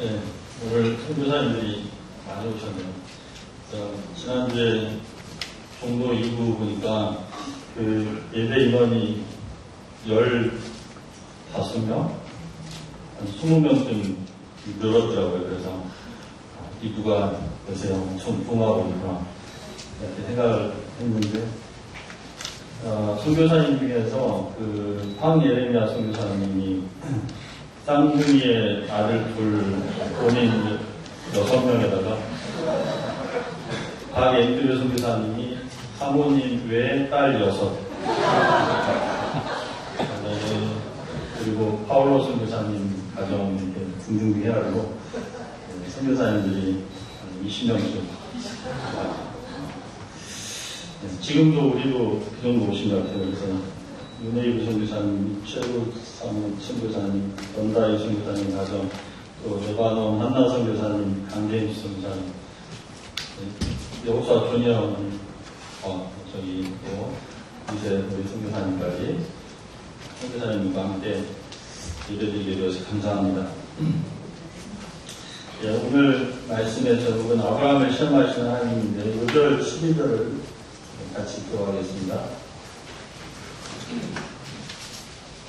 네, 오늘 선교사님들이 많이 오셨네요. 지난주에 종로 2부 보니까 그 예배 인원이 15명? 한 20명쯤 늘었더라고요. 그래서 이부가 요새 엄청 붕하고 있구나 이렇게 생각을 했는데, 선교사님 중에서 그 황예레미야 선교사님이 쌍둥이의 아들 본인 6명에다가 박앤드류 선교사님이 사모님 외에 딸 6, 그리고 파울로 선교사님 가정 이렇게 등등등 해가지고 선교사님들이 20명쯤. 지금도 우리도 그 정도 오신 것 같아요. 그래서 윤혜이브 선교사님, 최고 선교사님, 연다이 선교사님 가정, 또 레바논 한나 선교사님, 강재인 선교사님, 여호사 조니아님, 저기 또 이제 우리 선교사님까지 선교사님과 함께 예배드리게 되어서 감사합니다. 예, 오늘 말씀의 제목은 아브라함을 시험하시는 하나님인데 5절 12절을 같이 들어가겠습니다.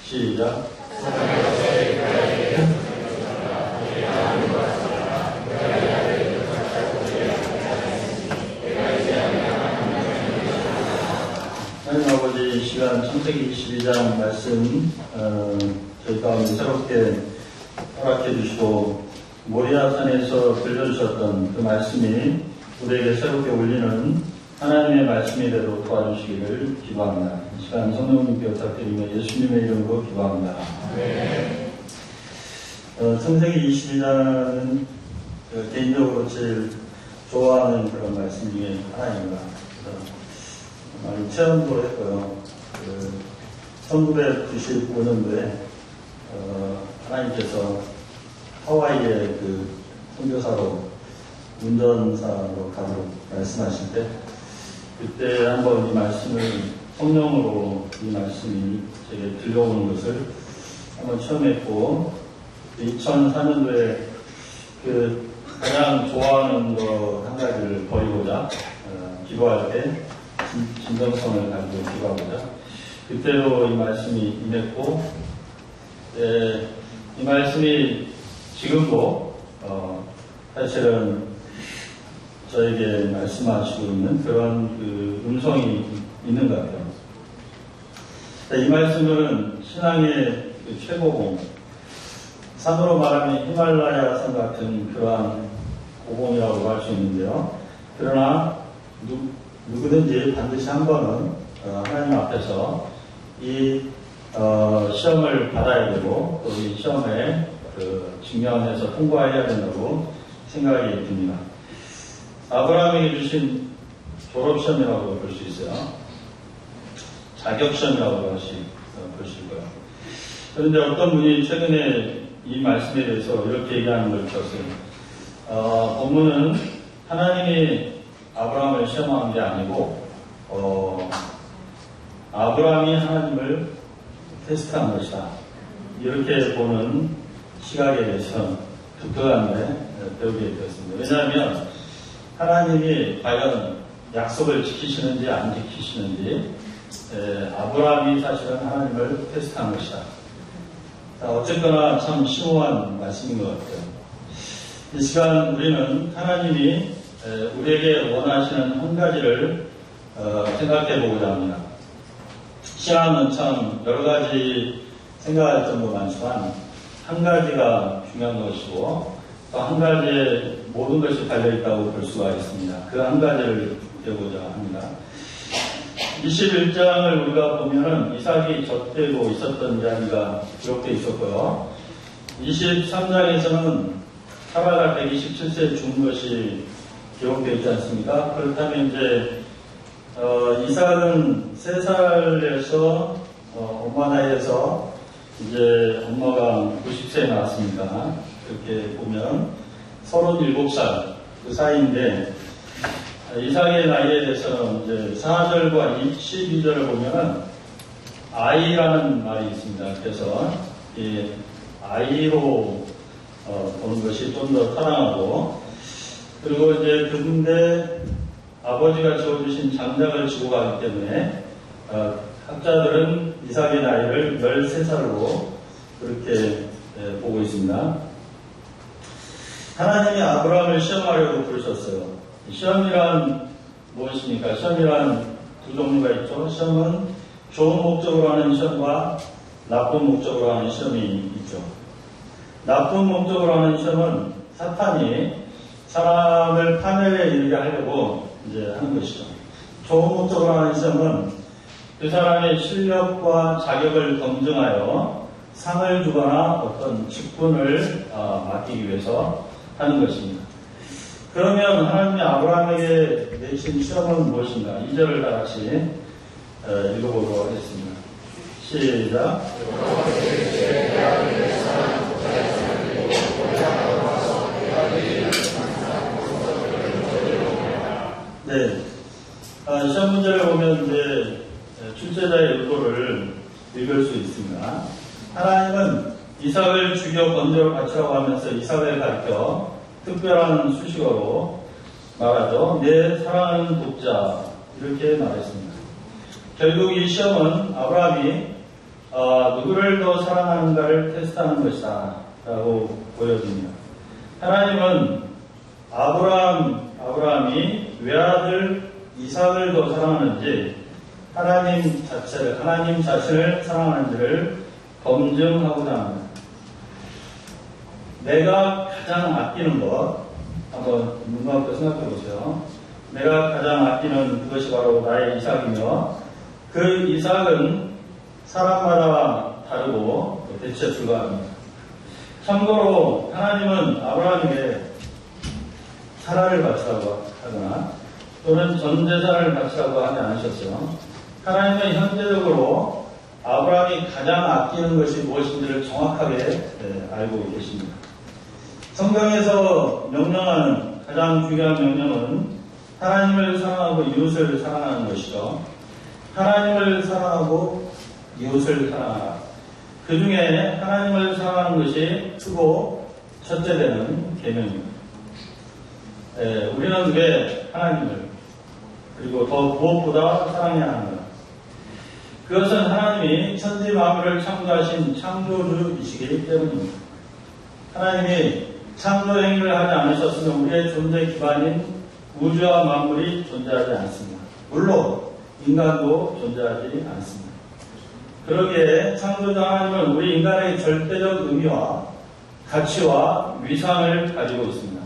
시작. 하나님 아버지, 이 시간 창세기 22장 말씀 저희 가운데 새롭게 허락해 주시고 모리아산에서 들려주셨던 그 말씀이 우리에게 새롭게 울리는 하나님의 말씀이대로 도와주시기를 기도합니다. 이 시간 성령님께 부탁드리며 예수님의 이름으로 기도합니다. 네. 창세기 22장은 개인적으로 제일 좋아하는 그런 말씀 중에 하나입니다. 많이 체험도 했고요. 1995년도에 하나님께서 하와이에 그 선교사로 운전사로 가도록 말씀하실 때, 그때 한번 이 말씀을 성령으로 이 말씀이 제게 들려오는 것을 한번 체험했고, 2004년도에 그 가장 좋아하는 거 한 가지를 버리고자 기도할 때 진정성을 가지고 기도하고자 그때로 이 말씀이 임했고, 이 말씀이 지금도 사실은 저에게 말씀하시고 있는 그런 그 음성이 있는 것 같아요. 이 말씀은 신앙의 그 최고봉, 산으로 말하면 히말라야 산 같은 그러한 고봉이라고 할 수 있는데요. 그러나 누구든지 반드시 한 번은 하나님 앞에서 이 시험을 받아야 되고 또 이 시험에 직면해서 통과해야 된다고 생각이 듭니다. 아브라함에게 주신 졸업시험이라고 볼 수 있어요. 자격시험이라고 볼 수 있고요. 그런데 어떤 분이 최근에 이 말씀에 대해서 이렇게 얘기하는 걸 들었어요. 본문은 하나님이 아브라함을 시험한 게 아니고 아브라함이 하나님을 테스트한 것이다. 이렇게 보는 시각에 대해서 독특한데 배우게 되었습니다. 왜냐하면 하나님이 과연 약속을 지키시는지 안 지키시는지 아브라함이 사실은 하나님을 테스트한 것이다. 어쨌거나 참 심오한 말씀인 것 같아요. 이 시간 우리는 하나님이 우리에게 원하시는 한 가지를 생각해 보고자 합니다. 신앙은 참 여러 가지 생각할 점도 많지만 한 가지가 중요한 것이고 또 한 가지에 모든 것이 달려있다고 볼 수가 있습니다. 그 한 가지를 배우고자 합니다. 21장을 우리가 보면은 이삭이 젖되고 있었던 이야기가 기록되어 있었고요. 23장에서는 사라가 127세에 죽은 것이 기록되어 있지 않습니까? 그렇다면 이제 이삭은 3살에서 엄마 나이에서 이제 엄마가 90세에 나왔으니까 그렇게 보면 37살 그 사이인데 이삭의 나이에 대해서는 이제 4절과 12절을 보면은 아이라는 말이 있습니다. 그래서 이 아이로 보는 것이 좀 더 타당하고, 그리고 이제 근데 아버지가 지어주신 장작을 지고 가기 때문에 학자들은 이삭의 나이를 13살로 그렇게 보고 있습니다. 하나님이 아브라함을 시험하려고 부르셨어요. 시험이란 무엇입니까? 시험이란 두 종류가 있죠. 시험은 좋은 목적으로 하는 시험과 나쁜 목적으로 하는 시험이 있죠. 나쁜 목적으로 하는 시험은 사탄이 사람을 파멸에 이르게 하려고 이제 하는 것이죠. 좋은 목적으로 하는 시험은 그 사람의 실력과 자격을 검증하여 상을 주거나 어떤 직분을 맡기기 위해서 하는 것입니다. 그러면 하나님이 아브라함에게 내신 시험은 무엇인가? 2절을 다 같이 읽어보도록 하겠습니다. 시작. 네. 시험 문제를 보면 이제 출제자의 의도를 읽을 수 있습니다. 하나님은 이삭을 죽여 번제로 바치라고 하면서 이삭을 가르쳐 특별한 수식어로 말하죠. 내 사랑하는 독자, 이렇게 말했습니다. 결국 이 시험은 아브라함이 누구를 더 사랑하는가를 테스트하는 것이다 라고 보여집니다. 하나님은 아브라함이 외아들 이삭을 더 사랑하는지 하나님 자신을 사랑하는지를 검증하고자 합니다. 내가 가장 아끼는 것, 한번 눈 감고 생각해 보세요. 내가 가장 아끼는 그것이 바로 나의 이삭이며, 그 이삭은 사람마다 다르고 대체 불가합니다. 참고로 하나님은 아브라함에게 사라를 바치라고 하거나 또는 전 재산을 바치라고 하지 않으셨어요. 하나님은 현재적으로 아브라함이 가장 아끼는 것이 무엇인지를 정확하게 알고 계십니다. 성경에서 명령하는 가장 중요한 명령은 하나님을 사랑하고 이웃을 사랑하는 것이죠. 하나님을 사랑하고 이웃을 사랑하라. 그 중에 하나님을 사랑하는 것이 크고 첫째 되는 계명입니다. 우리는 왜 하나님을 그리고 더 무엇보다 사랑해야 하는가? 그것은 하나님이 천지 만물을 창조하신 창조주이시기 때문입니다. 하나님이 창조 행위를 하지 않으셨으면 우리의 존재 기반인 우주와 만물이 존재하지 않습니다. 물론 인간도 존재하지 않습니다. 그러기에 창조자 하나님은 우리 인간의 절대적 의미와 가치와 위상을 가지고 있습니다.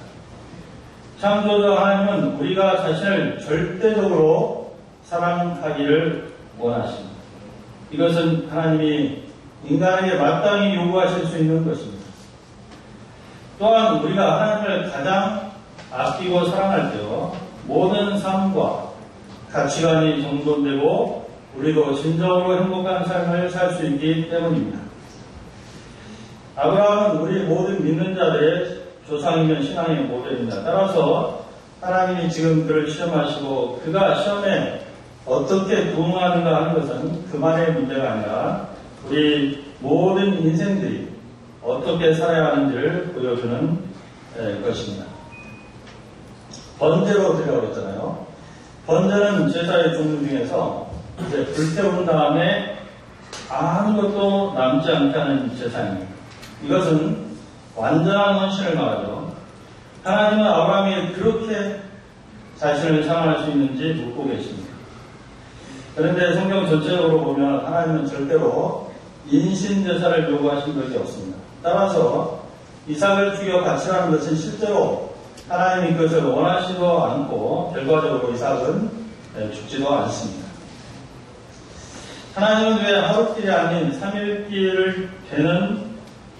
창조자 하나님은 우리가 자신을 절대적으로 사랑하기를 원하십니다. 이것은 하나님이 인간에게 마땅히 요구하실 수 있는 것입니다. 또한 우리가 하나님을 가장 아끼고 사랑할 때요, 모든 삶과 가치관이 정돈되고 우리도 진정으로 행복한 삶을 살 수 있기 때문입니다. 아브라함은 우리 모든 믿는 자들의 조상이면 신앙의 모델입니다. 따라서 하나님이 지금 그를 시험하시고 그가 시험에 어떻게 부응하는가 하는 것은 그만의 문제가 아니라 우리 모든 인생들이 어떻게 살아야 하는지를 보여주는 것입니다. 번제로 드리라고 했잖아요. 번제는 제사의 종류 중에서 이제 불태운 다음에 아무것도 남지 않게 하는 제사입니다. 이것은 완전한 헌신을 말하죠. 하나님은 아브라함이 그렇게 자신을 사랑할 수 있는지 묻고 계십니다. 그런데 성경 전체적으로 보면 하나님은 절대로 인신제사를 요구하신 적이 없습니다. 따라서 이삭을 죽여 바치라는 것은 실제로 하나님이 그것을 원하시도 않고 결과적으로 이삭은 죽지도 않습니다. 하나님은 왜 하루길이 아닌 3일길을 되는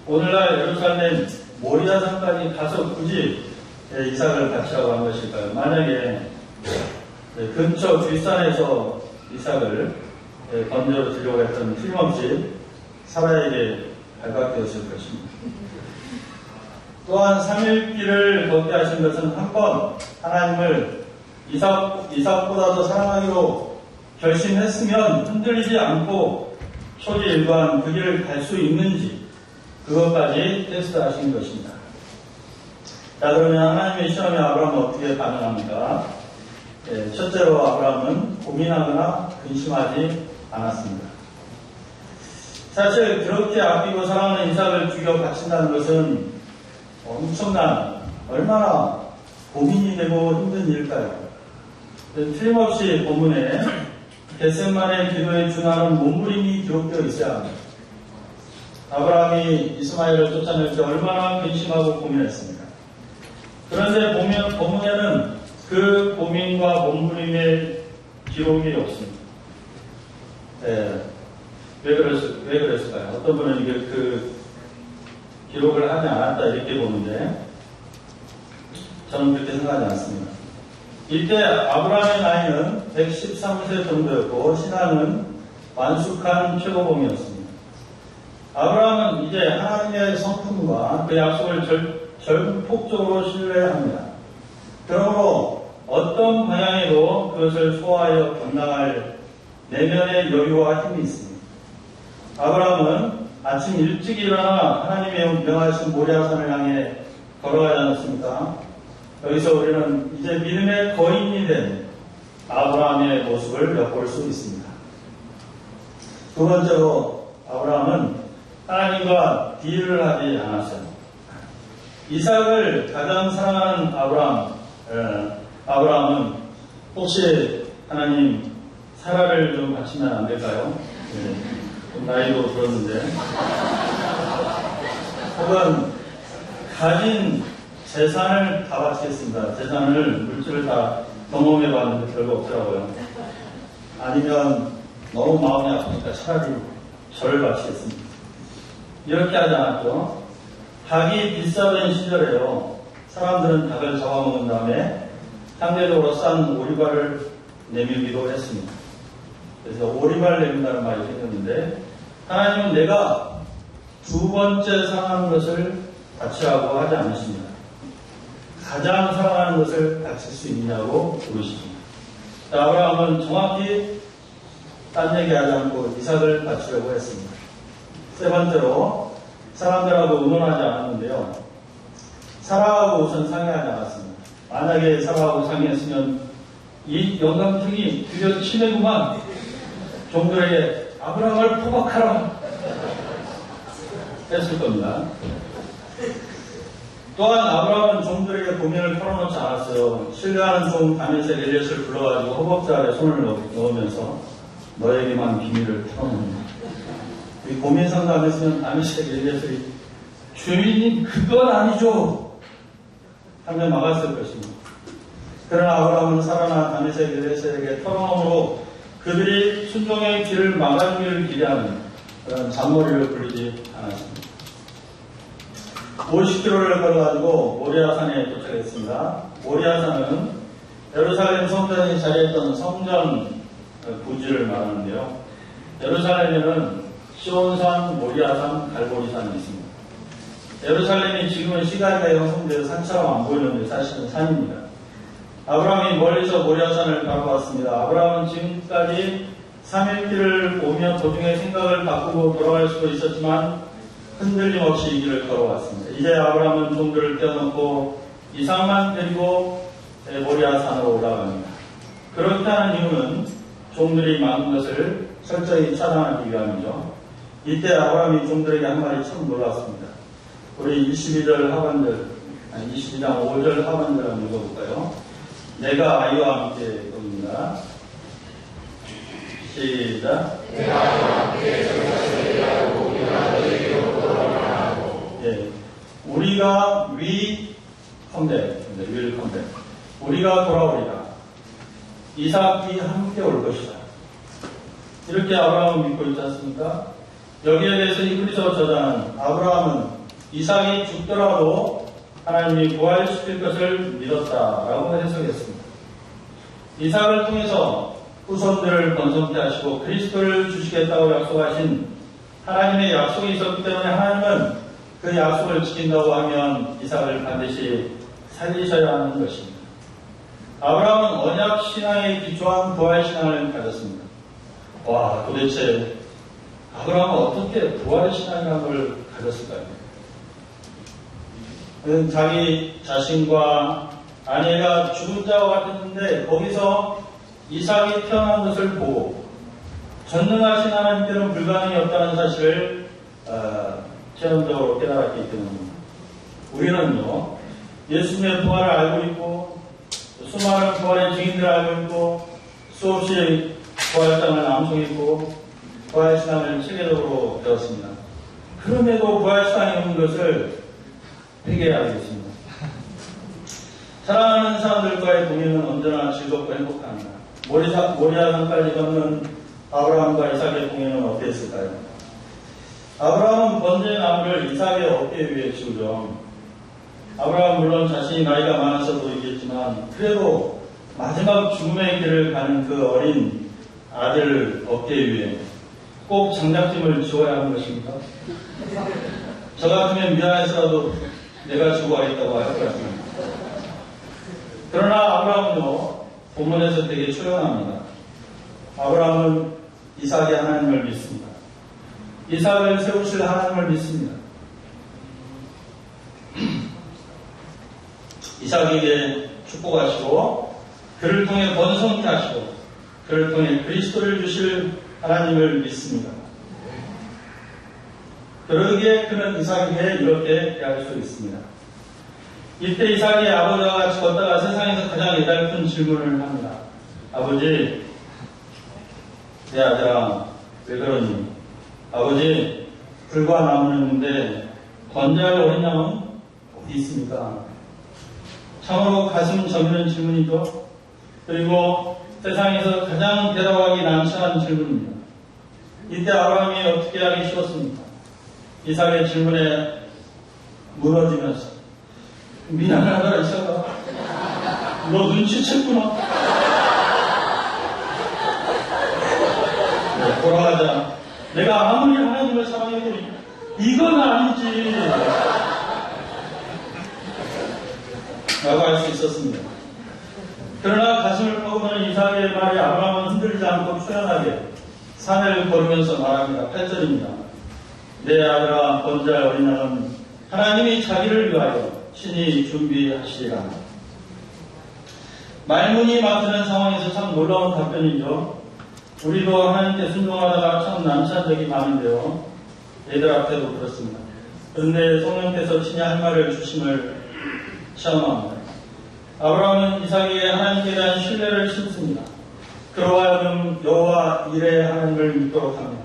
오늘날 예루살렘 모리아산까지 가서 굳이 이삭을 바치라고 한 것일까요? 만약에 근처 뒷산에서 이삭을 번제로 드리려고 했던 틀림없이 사라에게 발각되었을 것입니다. 또한 3일 길을 걷게 하신 것은 한 번 하나님을 이삭보다 더 사랑하기로 결심했으면 흔들리지 않고 초지일관 그 길을 갈 수 있는지 그것까지 테스트하신 것입니다. 자, 그러면 하나님의 시험에 아브라함은 어떻게 반응합니까? 첫째로 아브라함은 고민하거나 근심하지 않았습니다. 사실 그렇게 아끼고 사랑하는 이삭을 죽여 바친다는 것은 엄청난, 얼마나 고민이 되고 힘든 일일까요? 틀림없이 본문에 겟세마네 기도에 준하는 몸부림이 기록되어 있어야 합니다. 아브라함이 이스마엘을 쫓아낼 때 얼마나 근심하고 고민했습니까? 그런데 본문에는 그 고민과 몸부림의 기록이 없습니다. 왜 그랬을까요? 어떤 분은 이게 그 기록을 하지 않았다 이렇게 보는데 저는 그렇게 생각하지 않습니다. 이때 아브라함의 나이는 113세 정도였고 신앙은 완숙한 최고봉이었습니다. 아브라함은 이제 하나님의 성품과 그 약속을 절폭적으로 신뢰합니다. 그러므로 어떤 방향에도 그것을 소화하여 감당할 내면의 여유와 힘이 있습니다. 아브라함은 아침 일찍 일어나 하나님의 명하신 모리아산을 향해 걸어가지 않았습니까? 여기서 우리는 이제 믿음의 거인이 된 아브라함의 모습을 엿볼 수 있습니다. 두 번째로 아브라함은 하나님과 딜을 하지 않았어요. 이삭을 가장 사랑하는 아브라함은 혹시 하나님 사라를 좀 바치면 안 될까요? 좀 나이도 들었는데 혹은 가진 재산을 다 바치겠습니다. 재산을 물질을 다 경험해 봤는데 별거 없더라고요. 아니면 너무 마음이 아프니까 차라리 절을 바치겠습니다. 이렇게 하지 않았죠. 닭이 비싸던 시절에요. 사람들은 닭을 잡아먹은 다음에 상대적으로 싼 오리발을 내밀기도 했습니다. 그래서 오리발 내민다는 말이 생겼는데 하나님은 내가 두 번째 사랑하는 것을 바치라고 하지 않으십니다. 가장 사랑하는 것을 바칠 수 있느냐고 물으십니다. 아브라함은 정확히 딴 얘기하지 않고 이삭을 바치려고 했습니다. 세 번째로 사람들하고 의논하지 않았는데요. 사라하고 우선 상의하지 않았습니다. 만약에 사라하고 상의했으면 이 영감탱이 드디어 치매구만 종들에게 아브라함을 포박하라 했을 겁니다. 또한 아브라함은 종들에게 고민을 털어놓지 않았어요. 신뢰하는 종 다메섹 엘리엇을 불러가지고 허벅지 아래 손을 넣으면서 너에게만 비밀을 털어놓는다. 이 고민 상담했으면 다메섹 엘리엇이 주인님 그건 아니죠 하면 막았을 것입니다. 그러나 아브라함은 사라나 다메섹 엘리엇에게 털어놓음으로 그들이 순종의 길을 막아주기를 기대하는 그런 잔머리를 굴리지 않았습니다. 50km를 걸어가지고 모리아산에 도착했습니다. 모리아산은 예루살렘 성전이 자리했던 성전 부지를 말하는데요. 예루살렘에는 시온산, 모리아산, 갈보리산이 있습니다. 예루살렘이 지금은 시가리가 형성되어 산처럼 안 보이는데 사실은 산입니다. 아브라함이 멀리서 모리아산을 바라봤습니다. 아브라함은 지금까지 3일길을 오며 도중에 생각을 바꾸고 돌아갈 수도 있었지만 흔들림 없이 이 길을 걸어왔습니다. 이제 아브라함은 종들을 떼어놓고 이삭만 데리고 모리아산으로 올라갑니다. 그렇게 하는 이유는 종들이 막은 것을 철저히 차단하기 위함이죠. 이때 아브라함이 종들에게 한 말이 참 놀랐습니다. 우리 22장 5절 하반절 한번 읽어볼까요? 내가 아이와 함께 겁니다. 시작. 내가 아이와 함께 저희가 우리가 너희에게로 돌아가고. 예, 우리가 우리가 돌아오리라. 이삭이 함께 올 것이다. 이렇게 아브라함은 믿고 있지 않습니까? 여기에 대해서 히브리서 저자는 아브라함은 이삭이 죽더라도 하나님이 부활시킬 것을 믿었다라고 해석했습니다. 이삭을 통해서 후손들을 번성케 하시고 그리스도를 주시겠다고 약속하신 하나님의 약속이 있었기 때문에 하나님은 그 약속을 지킨다고 하면 이삭을 반드시 살리셔야 하는 것입니다. 아브라함은 언약 신앙에 기초한 부활 신앙을 가졌습니다. 와, 도대체 아브라함은 어떻게 부활 신앙이라는 걸 가졌을까요? 그는 자기 자신과 아내가 죽은 자와 같았는데 거기서 이삭이 태어난 것을 보고 전능하신 하나님께는 불가능이 없다는 사실을 체험적으로 깨달았기 때문입니다. 우리는요, 예수님의 부활을 알고 있고 수많은 부활의 증인들을 알고 있고 수없이 부활장을 암송했고 부활신앙을 체계적으로 배웠습니다. 그럼에도 부활신앙이 없는 것을 회개해야 되겠습니다. 사랑하는 사람들과의 동행은 언제나 즐겁고 행복합니다. 모리아산까지 걷는 아브라함과 이삭의 동행은 어땠을까요? 아브라함은 번제의 나무를 이삭의 어깨 위에 지우죠. 아브라함은 물론 자신이 나이가 많아서 보이겠지만 그래도 마지막 죽음의 길을 가는 그 어린 아들 어깨 위에 꼭 장작짐을 지워야 하는 것입니까? 저 같으면 미안해서라도 내가 지고 가겠다고 할 것 같습니다. 그러나 아브라함은요, 본문에서 되게 초연합니다. 아브라함은 이삭의 하나님을 믿습니다. 이삭을 세우실 하나님을 믿습니다. 이삭에게 축복하시고 그를 통해 번성케 하시고 그를 통해 그리스도를 주실 하나님을 믿습니다. 그러기에 그는 이삭에게 이렇게 대할 수 있습니다. 이때 이삭이 아버지와 같이 걷다가 세상에서 가장 애달픈 질문을 합니다. 아버지, 내 아들아, 왜 그러니? 아버지, 불과 나무는 있는데 건져야 할 어린 양은 어디 있습니까? 참으로 가슴 저미는 질문이죠. 그리고 세상에서 가장 대답하기 난처한 질문입니다. 이때 아브라함이 어떻게 하기 쉬웠습니까? 이삭의 질문에 무너지면서 미안하다 이삭아, 너 눈치챘구나. 돌아가자. 내가 아무리 하나님을 사랑해도 이건 아니지 라고 할 수 있었습니다. 그러나 가슴을 퍼부는 이삭의 말에 아브라함은 흔들리지 않고 초연하게 산을 걸으면서 말합니다. 8절입니다. 내 아들아, 번제할 어린 양은 하나님이 자기를 위하여 친히 준비하시리라. 말문이 막히는 상황에서 참 놀라운 답변이죠. 우리도 하나님께 순종하다가 참 난처한 적이 많은데요. 애들 앞에도 그렇습니다. 그런데 성령께서 친히 할 말을 주심을 체험합니다. 아브라함은 이삭에게 하나님께 대한 신뢰를 심습니다. 그로 하여금 여호와 이레의 하나님을 믿도록 합니다.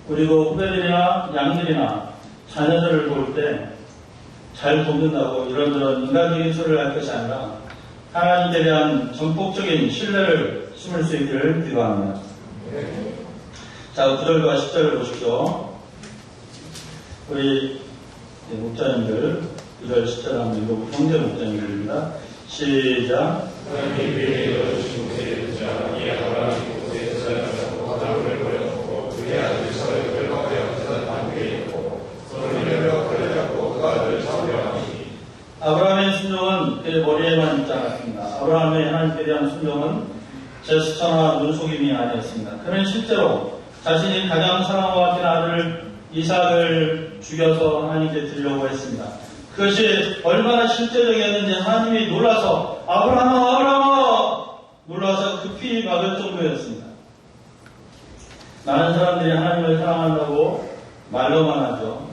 우리도 후배들이나 양들이나 자녀들을 도울 때 잘 돕는다고 이런저런 인간적인 소리를 할 것이 아니라 하나님께 대한 전폭적인 신뢰를 심을 수 있기를 기도합니다. 자, 9절과 10절을 보십시오. 우리 목자님들 9절 10절 한번 읽어보고 형제 목자님들입니다. 시작. 아브라함의 순종은 그의 머리에만 있지 않았습니다. 아브라함의 하나님께 대한 순종은 제스처나 눈속임이 아니었습니다. 그는 실제로 자신이 가장 사랑과 같은 아들 이삭을 죽여서 하나님께 드리려고 했습니다. 그것이 얼마나 실제적이었는지 하나님이 놀라서 아브라함아 놀라서 급히 막을 정도였습니다. 많은 사람들이 하나님을 사랑한다고 말로만 하죠.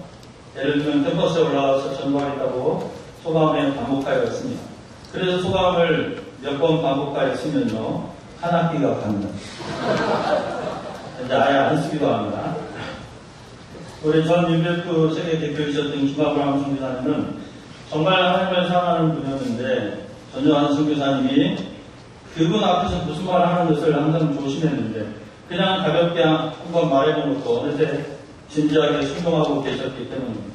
예를 들면 캠퍼스에 올라가서 전도하겠다고 소감에 반복하였습니다. 그래서 소감을 몇 번 반복하였으면요 한 학기가 갑니다. 이제 아예 안 쓰기도 합니다. 우리 전 유베프 세계 대표이셨던 김아브라함 선교사님은 정말 하나님을 사랑하는 분이었는데 전요한 선교사님이 그분 앞에서 무슨 말을 하는 것을 항상 조심했는데 그냥 가볍게 한번 말해본 것도 어느새 진지하게 순종하고 계셨기 때문입니다.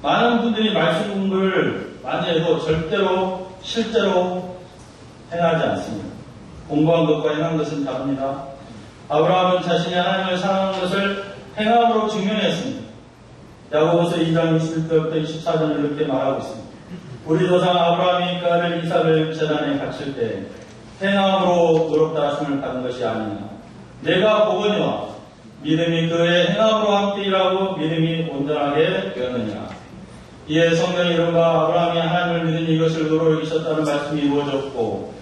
많은 분들이 말씀 공부를 많이 해도 절대로 실제로 행하지 않습니다. 공부한 것과 행한 것은 다릅니다. 아브라함은 자신이 하나님을 사랑하는 것을 행함으로 증명했습니다. 야고보서 2장 21절부터 24절을 이렇게 말하고 있습니다. 우리 조상 아브라함이 그 아들 이삭을 제단에 바칠 때 행함으로 의롭다 하심을 받은 것이 아니냐. 내가 보거니와 믿음이 그의 행함으로 함께 일하고 믿음이 온전하게 되었느니라. 이에 성경의 이름과 아브라함이 하나님을 믿으니 이것을 의로 여기셨다는 말씀이 이루어졌고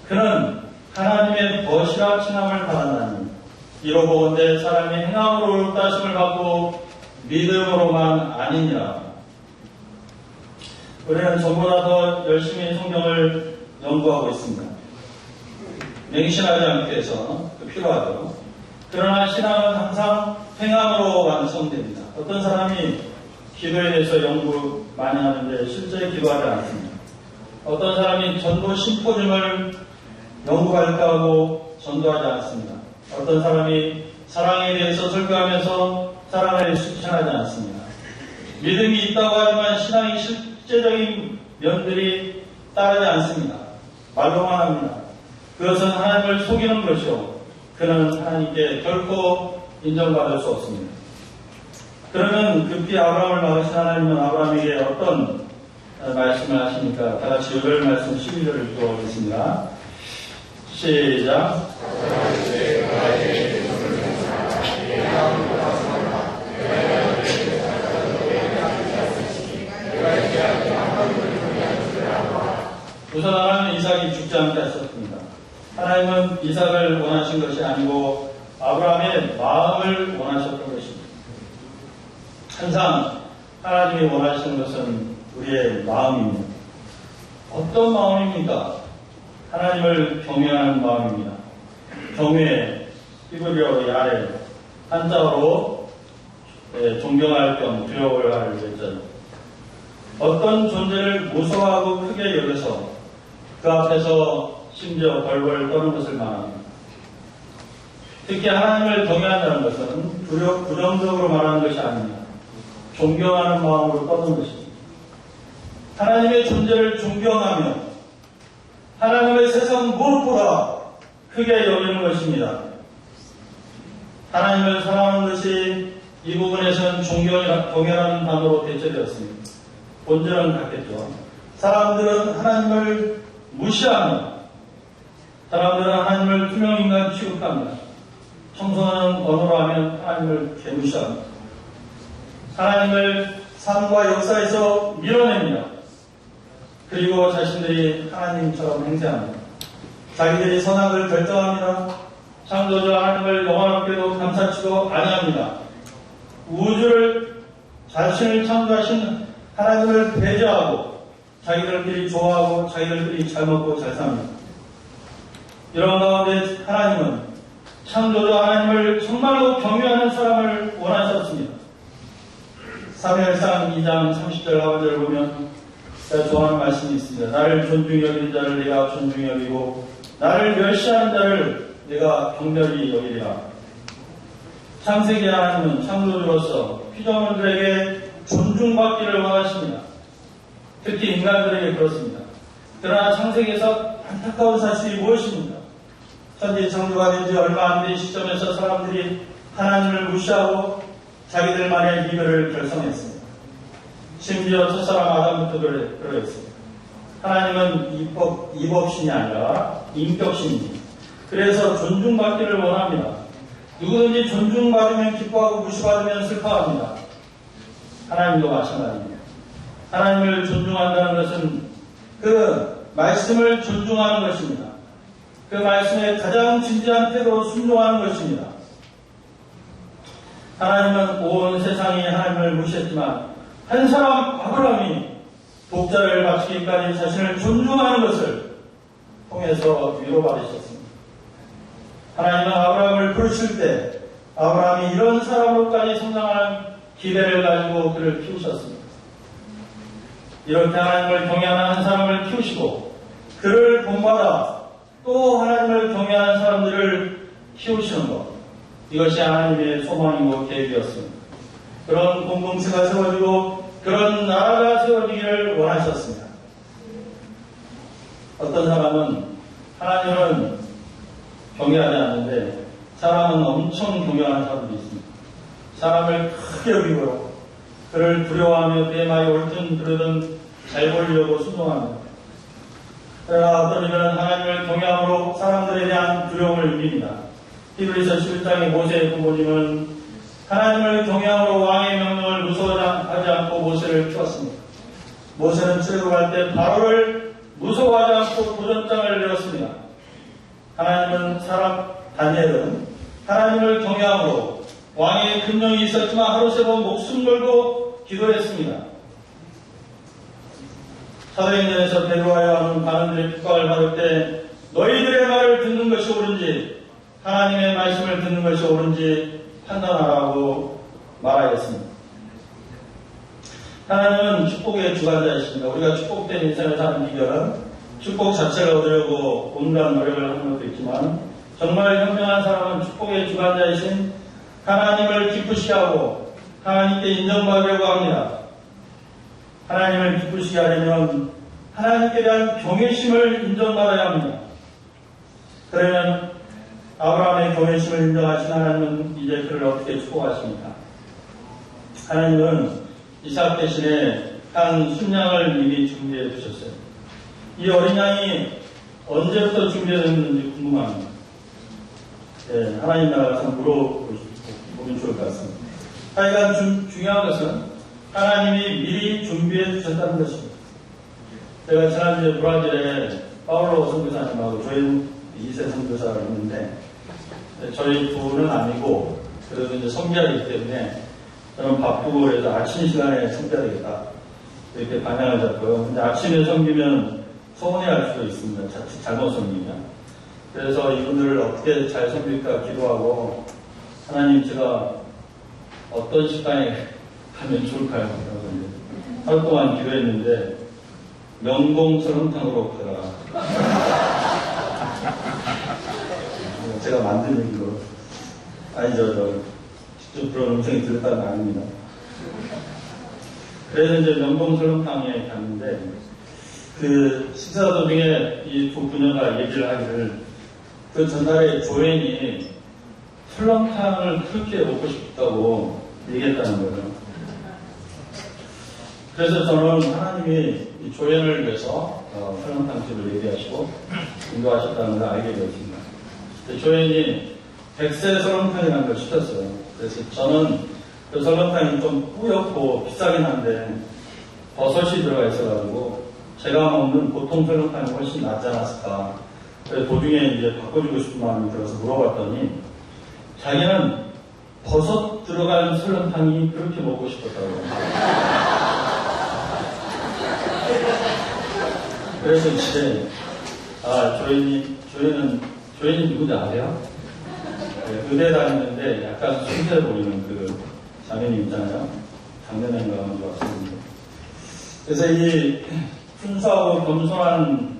그는 하나님의 벗이라 칭함을 받았나니 이로 보건대 사람이 행함으로 따심을 받고 믿음으로만 아니니라. 우리는 전보다 더 열심히 성경을 연구하고 있습니다. 맹신하지 않기 위해서 필요하죠. 그러나 신앙은 항상 행함으로 완성됩니다. 어떤 사람이 기도에 대해서 연구 많이 하는데 실제 기도하지 않습니다. 어떤 사람이 전도 심포즘을 연구 발표하고 전도하지 않습니다. 어떤 사람이 사랑에 대해서 설교하면서 사랑을 실천하지 않습니다. 믿음이 있다고 하지만 신앙이 실제적인 면들이 따르지 않습니다. 말로만 합니다. 그것은 하나님을 속이는 것이요. 그는 하나님께 결코 인정받을 수 없습니다. 그러면 급히 아브라함을 막으신 하나님은 아브라함에게 어떤 말씀을 하십니까? 다 같이 요별 말씀 12절을 읽어보겠습니다. 시작. 우선 하나님은 이삭이 죽지 않게 하셨습니다. 하나님은 이삭을 원하신 것이 아니고 아브라함의 마음을 원하셨던 것입니다. 항상 하나님이 원하시는 것은 우리의 마음입니다. 어떤 마음입니까? 하나님을 경외하는 마음입니다. 경외, 히브리어 야레, 한자어로 존경할 겸 두려워할 예전. 어떤 존재를 무서워하고 크게 여겨서 그 앞에서 심지어 벌벌 떠는 것을 말합니다. 특히 하나님을 경외한다는 것은 부정적으로 말하는 것이 아닙니다. 존경하는 마음으로 떠는 것입니다. 하나님의 존재를 존경하며 하나님의 세상 무엇보다 크게 여기는 것입니다. 하나님을 사랑하는 것이 이 부분에서는 경외라는 단어로 대체되었습니다. 본질은 같겠죠. 사람들은 하나님을 무시합니다. 사람들은 하나님을 투명인간 취급합니다. 청소하는 언어로 하면 하나님을 개무시합니다. 하나님을 삶과 역사에서 밀어냅니다. 그리고 자신들이 하나님처럼 행세합니다. 자기들이 선악을 결정합니다. 창조주 하나님을 영원하게도 감사치고 아니합니다. 우주를 자신을 창조하신 하나님을 배제하고 자기들끼리 좋아하고 자기들끼리 잘 먹고 잘 삽니다. 이런 가운데 하나님은 창조주 하나님을 정말로 경외하는 사람을 원하셨습니다. 사무엘상 2장 30절 하반절을 보면 제가 좋아하는 말씀이 있습니다. 나를 존중히 여기는 자를 내가 존중히 여기고 나를 멸시하는 자를 내가 경멸히 여기리라. 창세기 하나님은 창조주로서 피조물들에게 존중받기를 원하십니다. 특히 인간들에게 그렇습니다. 그러나 창세기에서 안타까운 사실이 무엇입니까? 천지 창조가 된 지 얼마 안 된 시점에서 사람들이 하나님을 무시하고 자기들만의 리그를 결성했습니다. 심지어 첫사람 아담부터 그러했습니다. 하나님은 이법신이 아니라 인격신입니다. 그래서 존중받기를 원합니다. 누구든지 존중받으면 기뻐하고 무시받으면 슬퍼합니다. 하나님도 마찬가지입니다. 하나님을 존중한다는 것은 그 말씀을 존중하는 것입니다. 그 말씀에 가장 진지한 태도로 순종하는 것입니다. 하나님은 온 세상이 하나님을 무시했지만 한 사람 아브라함이 독자를 바치기까지 자신을 존중하는 것을 통해서 위로받으셨습니다. 하나님은 아브라함을 부르실 때 아브라함이 이런 사람으로까지 성장하는 기대를 가지고 그를 키우셨습니다. 이렇게 하나님을 경외하는 한 사람을 키우시고 그를 본받아 또 하나님을 경외하는 사람들을 키우시는 것, 이것이 하나님의 소망이고 계획이었습니다. 그런 공동체가 세워지고 그런 나라가 세워지기를 원하셨습니다. 어떤 사람은 하나님은 경외하지 않는데 사람은 엄청 경외하는 사람들이 있습니다. 사람을 크게 여기고 그를 두려워하며 그의 말이 옳든 그르든 잘 보이려고 순종합니다. 그러나 어떤 이들은 하나님을 경외함으로 사람들에 대한 두려움을 이깁니다. 히브리서 11장의 모세의 부모님은 하나님을 경외함으로 왕의 명령을 무서워하지 않고 모세를 키웠습니다. 모세는 치르러 갈 때 바로를 무서워하지 않고 도전장을 내었습니다. 하나님은 다니엘은 하나님을 경외함으로 왕의 금령이 있었지만 하루 세 번 목숨 걸고 기도했습니다. 사도행전에서 베드로와 요한은 관원들의 핍박을 받을 때 너희들의 말을 듣는 것이 옳은지 하나님의 말씀을 듣는 것이 옳은지 판단하라고 말하였습니다. 하나님은 축복의 주관자이십니다. 우리가 축복된 인생을 사는 비결은 축복 자체를 얻으려고 온갖 노력을 하는 것도 있지만 정말 현명한 사람은 축복의 주관자이신 하나님을 기쁘시게 하고 하나님께 인정받으려고 합니다. 하나님을 기쁘시게 하려면 하나님께 대한 경외심을 인정받아야 합니다. 그러면 아브라함의 경외심을 인정하신 하나님은 이제 그를 어떻게 축복하십니까? 하나님은 이삭 대신에 한 순양을 이미 준비해 두셨어요. 이 어린 양이 언제부터 준비되었는지 궁금합니다. 네, 하나님 나라에서 물어보면 좋을 것 같습니다. 하여간 중요한 것은 하나님이 미리 준비해 주셨다는 것입니다. 제가 지난주에 브라질에 파울로 선교사님하고 조인 2세 선교사를 했는데 저희 부는 아니고 그래도 이제 성교하기 때문에 저는 바쁘고 그래서 아침 시간에 섬겨야 되겠다 이렇게 방향을 잡고요. 근데 아침에 섬기면 서운해할 수도 있습니다. 잘못 섬기면. 그래서 이분들을 어떻게 잘 섬길까 기도하고 하나님 제가 어떤 시간에 가면 좋을까요? 하루 동안 기도했는데 명봉 설렁탕으로 가라. 제가 만든 얘기로 아니죠. 직접 그런 음성이 들었다는 거 아닙니다. 그래서 이제 명봉 설렁탕에 갔는데 그 식사 도중에 이 두 부녀가 얘기를 하기를 그 전날에 조연이 설렁탕을 그렇게 먹고 싶다고 얘기했다는 거예요. 그래서 저는 하나님이 이 조연을 위해서 설렁탕집을 예비하시고 인도하셨다는 걸 알게 되었습니다. 조연이 100세 설렁탕이라는 걸 시켰어요. 그래서 저는 그 설렁탕이 좀 뿌옇고 비싸긴 한데 버섯이 들어가 있어가지고 제가 먹는 보통 설렁탕이 훨씬 낫지 않았을까. 그래서 도중에 이제 바꿔주고 싶은 마음이 들어서 물어봤더니 자기는 버섯 들어간 설렁탕이 그렇게 먹고 싶었다고. 그래서 이제 조연이 누군지 아세요? 네, 의대 다니는데 약간 순수해 보이는 그 자매님 있잖아요. 작년인가 먼저 왔었는데. 그래서 이 순수하고 겸손한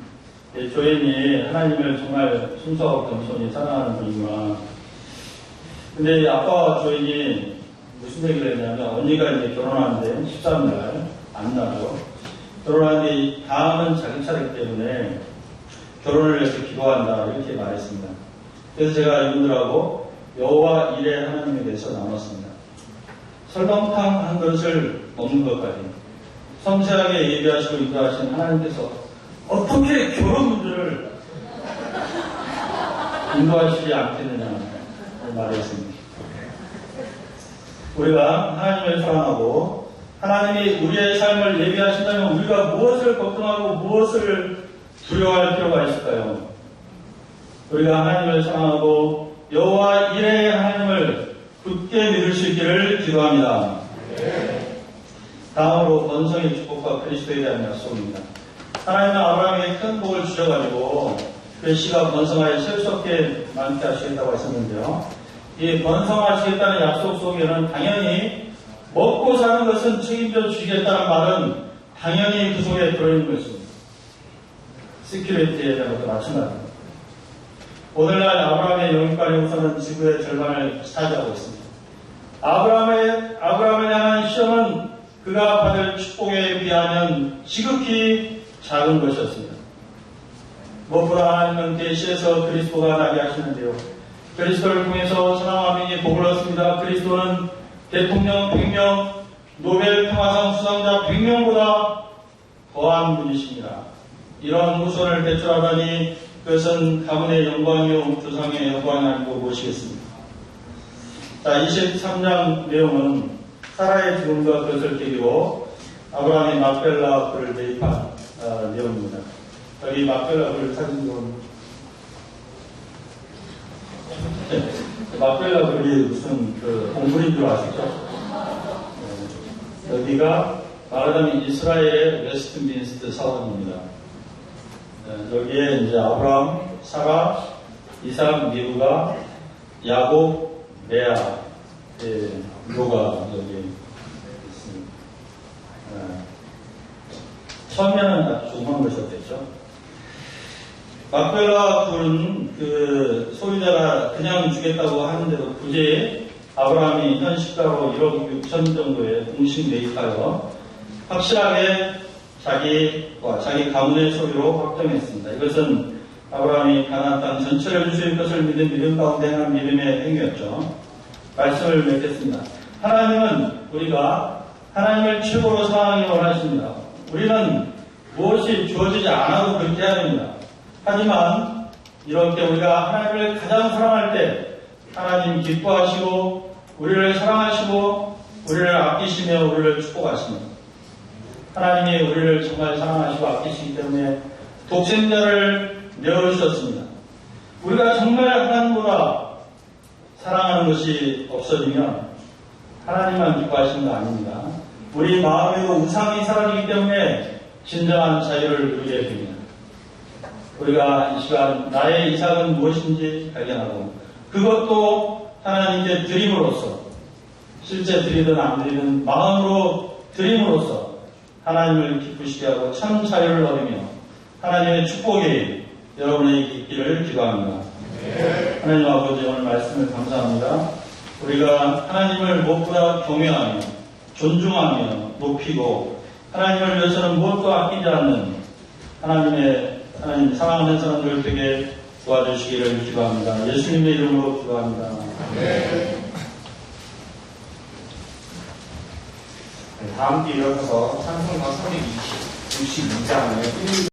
조연이 하나님을 정말 순수하고 겸손히 사랑하는 분이구나. 근데 이 아빠와 조연이 무슨 얘기를 했냐면 언니가 이제 결혼하는데 13날 안 나죠. 결혼하는데 다음은 자기 차례이기 때문에 결혼을 위해서 기도한다 이렇게 말했습니다. 그래서 제가 이분들하고 여호와 이레 하나님에 대해서 나눴습니다. 설렁탕 한 그릇을 먹는 것까지 섬세하게 예비하시고 인도하신 하나님께서 어떻게 결혼 문제를 인도하시지 않겠느냐 말했습니다. 우리가 하나님을 사랑하고 하나님이 우리의 삶을 예비하신다면 우리가 무엇을 걱정하고 무엇을 두려워할 필요가 있을까요? 우리가 하나님을 사랑하고 여호와 이레의 하나님을 굳게 믿을 수 있기를 기도합니다. 다음으로 번성의 축복과 그리스도에 대한 약속입니다. 하나님은 아브라함에게 큰 복을 주셔가지고 그 씨가 번성하여 셀 수 없게 많게 하시겠다고 했었는데요. 이 번성하시겠다는 약속 속에는 당연히 먹고 사는 것은 책임져 주시겠다는 말은 당연히 그 속에 들어있는 것입니다. 시큐리티에 대한 것도 마찬가지입니다. 오늘날 아브라함의 영육간의 우선은 지구의 절반을 차지하고 있습니다. 아브라함을 향한 시험은 그가 받을 축복에 비하면 지극히 작은 것이었습니다. 무엇보다 하나님은 계시에서 그리스도가 나게 하시는데요. 그리스도를 통해서 천하만민이 복을 얻습니다. 그리스도는 대통령 100명, 노벨 평화상 수상자 100명보다 더한 분이십니다. 이런 후손을 배출하다니 그것은 가문의 영광이요 조상의 영광이 아니고 무엇이겠습니까? 자, 23장 내용은 사라의 죽음과 그것을 계기로 아브라함이 막벨라 굴을 대입한 내용입니다. 여기 막벨라 굴 사진 좀. 막벨라 굴이 무슨 동굴인 줄 아시죠? 여기가 말하자면 이스라엘의 웨스트민스터 사원입니다. 여기에 이제 아브라함, 사라, 이삭, 리브가, 야곱, 레아, 묘가 여기 있습니다. 처음에는 아주 조그만 것이었겠죠. 막벨라 굴은 그 소유자가 그냥 주겠다고 하는데도 굳이 아브라함이 현시가로 1억 6천 정도의 공식 매입하여 확실하게 자기 가문의 소유로 확정했습니다. 이것은 아브라함이 가나안 땅 전체를 주실 것을 믿은 믿음 가운데 한 믿음의 행위였죠. 말씀을 맺겠습니다. 하나님은 우리가 하나님을 최고로 사랑하기 원하십니다. 우리는 무엇이 주어지지 않아도 그렇게 해야 됩니다. 하지만 이렇게 우리가 하나님을 가장 사랑할 때 하나님 기뻐하시고 우리를 사랑하시고 우리를 아끼시며 우리를 축복하십니다. 하나님이 우리를 정말 사랑하시고 아끼시기 때문에 독생자를 내어주셨습니다. 우리가 정말 하나님보다 사랑하는 것이 없어지면 하나님만 기뻐하시는 거 아닙니다. 우리 마음에도 우상이 사라지기 때문에 진정한 자유를 누리게 됩니다. 우리가 이 시간 나의 이삭은 무엇인지 발견하고 그것도 하나님께 드림으로써 실제 드리든 안 드리든 마음으로 드림으로써 하나님을 기쁘시게 하고 참 자유를 얻으며 하나님의 축복이 여러분에게 있기를 기도합니다. 하나님 아버지 오늘 말씀을 감사합니다. 우리가 하나님을 무엇보다 경외하며 존중하며 높이고 하나님을 위해서는 무엇도 아끼지 않는 하나님 사랑하는 사람들 되게 도와주시기를 기도합니다. 예수님의 이름으로 기도합니다. 다음 주 이어서 찬송가 362장을